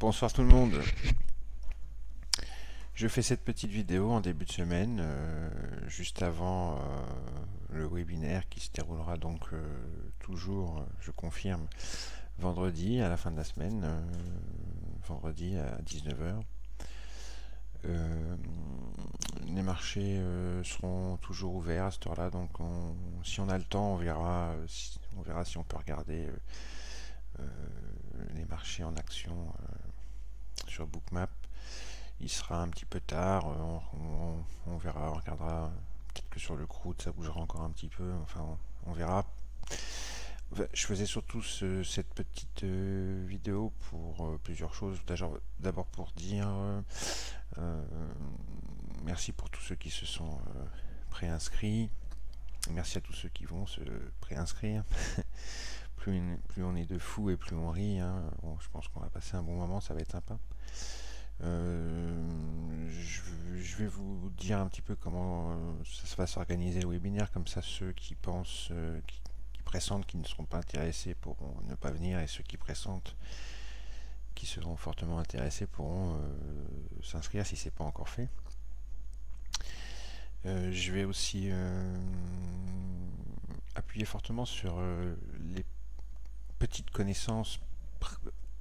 Bonsoir tout le monde. Je fais cette petite vidéo en début de semaine, juste avant le webinaire qui se déroulera donc toujours, je confirme, vendredi à la fin de la semaine, vendredi à 19h. Les marchés seront toujours ouverts à cette heure-là, donc si on a le temps, on verra si on peut regarder les marchés en action sur Bookmap. Il sera un petit peu tard, on verra, on regardera, peut-être que sur le crude ça bougera encore un petit peu, enfin on verra. Je faisais surtout cette petite vidéo pour plusieurs choses. D'abord pour dire merci pour tous ceux qui se sont préinscrits, merci à tous ceux qui vont se préinscrire. plus on est de fous et plus on rit, hein. Bon, je pense qu'on va passer un bon moment, ça va être sympa. Je vais vous dire un petit peu comment ça va s'organiser le webinaire, comme ça ceux qui pensent, qui pressentent, qui ne seront pas intéressés pourront ne pas venir, et ceux qui pressentent, qui seront fortement intéressés pourront s'inscrire si c'est pas encore fait. Je vais aussi appuyer fortement sur les petites connaissances,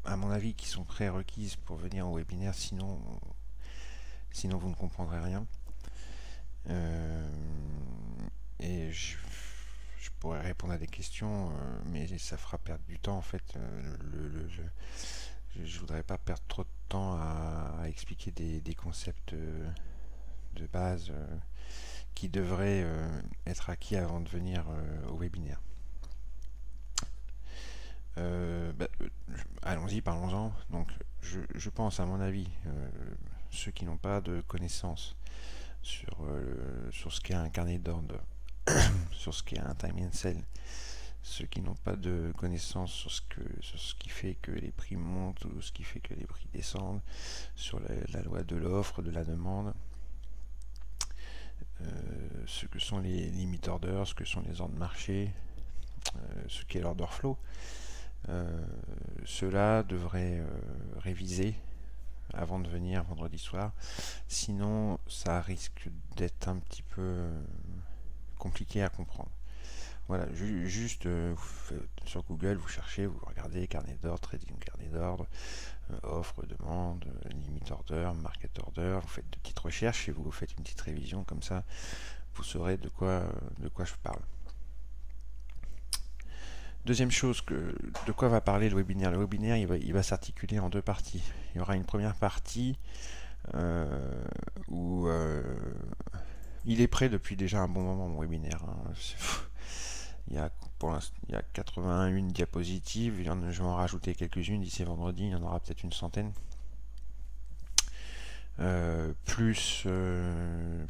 à mon avis, qui sont prérequises pour venir au webinaire, sinon vous ne comprendrez rien. Et je pourrais répondre à des questions, mais ça fera perdre du temps en fait. Je voudrais pas perdre trop de temps à expliquer des concepts de base qui devraient être acquis avant de venir au webinaire. Allons-y, parlons-en. Donc, je pense, à mon avis, ceux qui n'ont pas de connaissances sur ce qu'est un carnet d'ordre, sur ce qu'est un time and sell, ceux qui n'ont pas de connaissances sur ce qui fait que les prix montent ou ce qui fait que les prix descendent, sur la loi de l'offre, de la demande, ce que sont les limit orders, ce que sont les ordres de marché, ce qu'est l'order flow. Ceux-là devraient réviser avant de venir vendredi soir, sinon ça risque d'être un petit peu compliqué à comprendre. Voilà, juste sur Google, vous cherchez, vous regardez carnet d'ordre, trading carnet d'ordre, offre, demande, limit order, market order, vous faites de petites recherches et vous faites une petite révision, comme ça vous saurez de quoi je parle. Deuxième chose, de quoi va parler le webinaire? Le webinaire, il va s'articuler en deux parties. Il y aura une première partie où il est prêt depuis déjà un bon moment, mon webinaire, hein. Il y a 81 diapositives, je vais en rajouter quelques-unes d'ici vendredi, il y en aura peut-être une centaine. Plus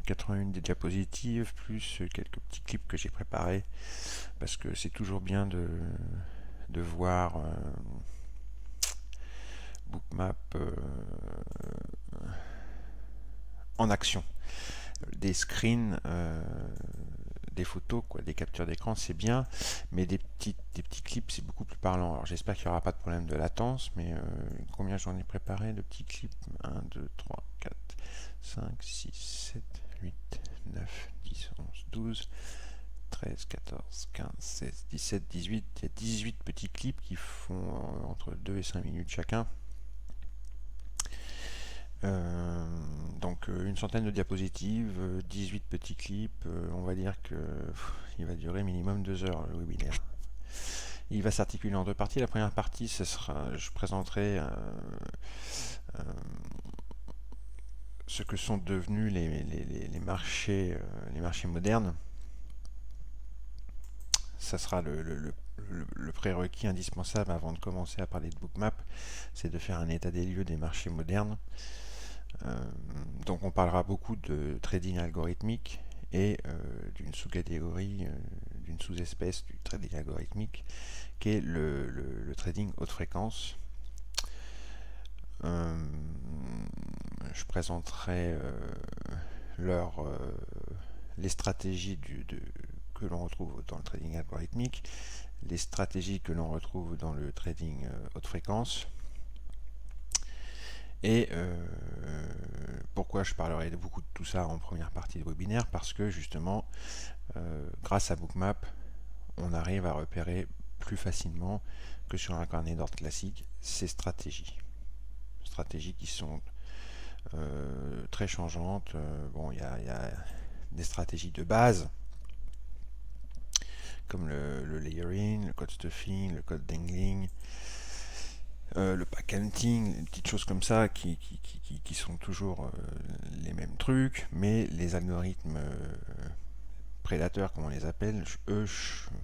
81 diapositives, plus quelques petits clips que j'ai préparés, parce que c'est toujours bien de voir Bookmap en action. Des screens, des photos, des captures d'écran, c'est bien, mais des petits clips, c'est beaucoup plus parlant. Alors j'espère qu'il n'y aura pas de problème de latence, mais combien j'en ai préparé de petits clips? 1, 2, 3, 4, 5, 6, 7, 8, 9, 10, 11, 12, 13, 14, 15, 16, 17, 18. Il y a 18 petits clips qui font entre 2 et 5 minutes chacun. Donc une centaine de diapositives, 18 petits clips, on va dire que il va durer minimum 2 heures le webinaire. Il va s'articuler en deux parties. La première partie, je présenterai ce que sont devenus les marchés modernes. Ça sera le prérequis indispensable avant de commencer à parler de Bookmap, c'est de faire un état des lieux des marchés modernes. Donc on parlera beaucoup de trading algorithmique et d'une sous-catégorie, d'une sous-espèce du trading algorithmique qui est le trading haute fréquence. Je présenterai les stratégies que l'on retrouve dans le trading algorithmique, les stratégies que l'on retrouve dans le trading haute fréquence, Et pourquoi je parlerai beaucoup de tout ça en première partie de webinaire? Parce que justement, grâce à Bookmap, on arrive à repérer plus facilement que sur un carnet d'ordre classique ces stratégies. Stratégies qui sont très changeantes. Bon, il y a des stratégies de base, comme le layering, le code stuffing, le code dangling, le pack hunting, des petites choses comme ça qui sont toujours les mêmes trucs, mais les algorithmes prédateurs, comme on les appelle, eux,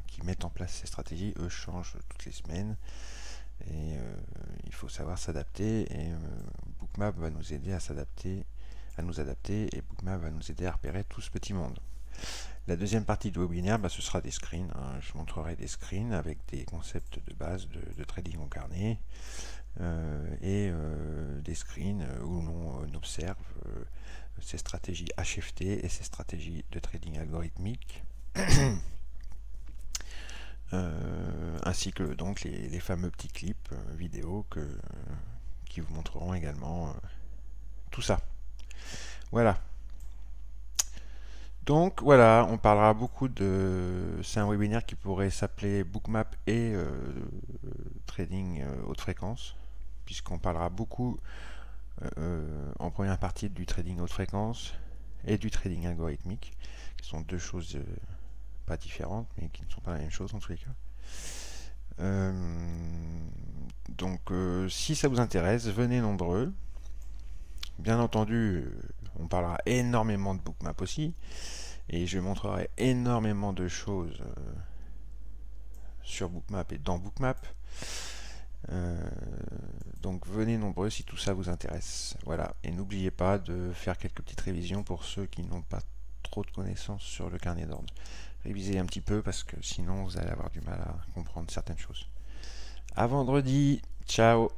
qui mettent en place ces stratégies, eux changent toutes les semaines, et il faut savoir s'adapter, et Bookmap va nous aider à s'adapter, à nous adapter, et Bookmap va nous aider à repérer tout ce petit monde. La deuxième partie du webinaire, ce sera des screens. Je montrerai des screens avec des concepts de base de trading en carnet, et des screens où l'on observe ces stratégies HFT et ces stratégies de trading algorithmique, ainsi que donc les fameux petits clips vidéo qui vous montreront également tout ça. Voilà. Donc voilà, on parlera beaucoup de... C'est un webinaire qui pourrait s'appeler Bookmap et Trading haute fréquence, puisqu'on parlera beaucoup en première partie du trading haute fréquence et du trading algorithmique, qui sont deux choses pas différentes, mais qui ne sont pas la même chose en tous les cas. Donc si ça vous intéresse, venez nombreux. Bien entendu, on parlera énormément de Bookmap aussi, et je montrerai énormément de choses sur Bookmap et dans Bookmap. Donc venez nombreux si tout ça vous intéresse. Voilà, et n'oubliez pas de faire quelques petites révisions pour ceux qui n'ont pas trop de connaissances sur le carnet d'ordre. Révisez un petit peu parce que sinon vous allez avoir du mal à comprendre certaines choses. À vendredi, ciao!